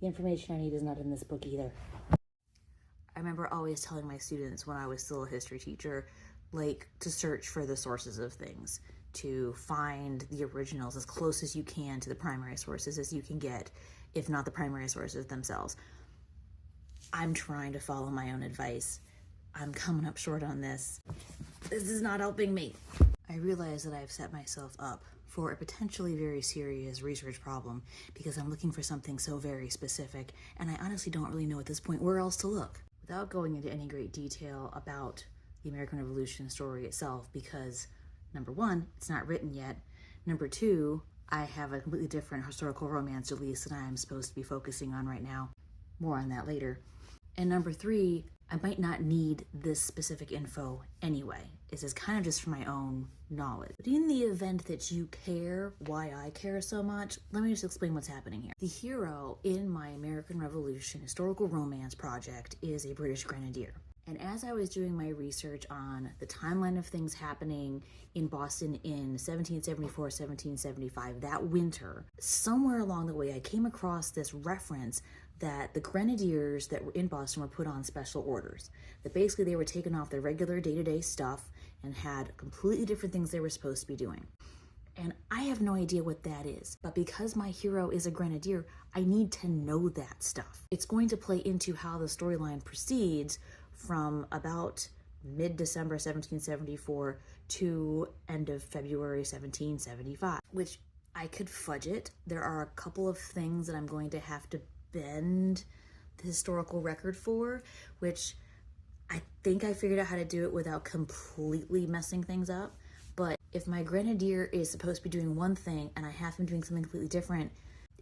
The information I need is not in this book either. I remember always telling my students when I was still a history teacher, like, to search for the sources of things, to find the originals as close as you can to the primary sources as you can get, if not the primary sources themselves. I'm trying to follow my own advice. I'm coming up short on this. This is not helping me. I realize that I've set myself up for a potentially very serious research problem because I'm looking for something so very specific, and I honestly don't really know at this point where else to look. Without going into any great detail about the American Revolution story itself, because number one, it's not written yet. Number two, I have a completely different historical romance release that I'm supposed to be focusing on right now. More on that later. And number three, I might not need this specific info anyway. This is kind of just for my own knowledge. But in the event that you care why I care so much, let me just explain what's happening here. The hero in my American Revolution historical romance project is a British grenadier. And as I was doing my research on the timeline of things happening in Boston in 1774, 1775, that winter, somewhere along the way I came across this reference that the grenadiers that were in Boston were put on special orders. That basically they were taken off their regular day-to-day stuff and had completely different things they were supposed to be doing. And I have no idea what that is. But because my hero is a grenadier, I need to know that stuff. It's going to play into how the storyline proceeds from about mid-December 1774 to end of February 1775, which I could fudge it. There are a couple of things that I'm going to have to bend the historical record for, which I think I figured out how to do it without completely messing things up. But if my grenadier is supposed to be doing one thing and I have him doing something completely different,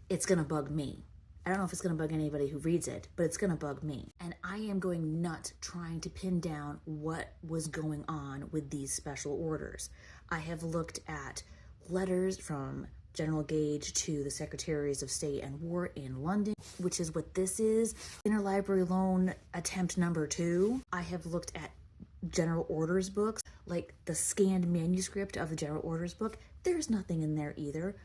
it's gonna bug me. I don't know if it's gonna bug anybody who reads it, but it's gonna bug me. And I am going nuts trying to pin down what was going on with these special orders. I have looked at letters from General Gage to the Secretaries of State and War in London, which is what this is. Interlibrary loan attempt number 2. I have looked at general orders books, like the scanned manuscript of the general orders book. There's nothing in there either.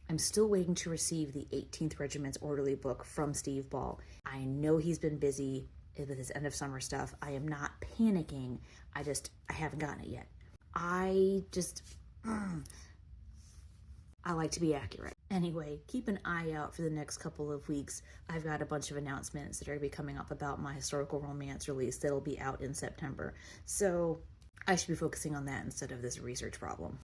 I'm still waiting to receive the 18th Regiment's orderly book from Steve Ball. I know he's been busy with his end of summer stuff. I am not panicking. I haven't gotten it yet. I like to be accurate. Anyway, keep an eye out for the next couple of weeks. I've got a bunch of announcements that are going to be coming up about my historical romance release that'll be out in September. So I should be focusing on that instead of this research problem.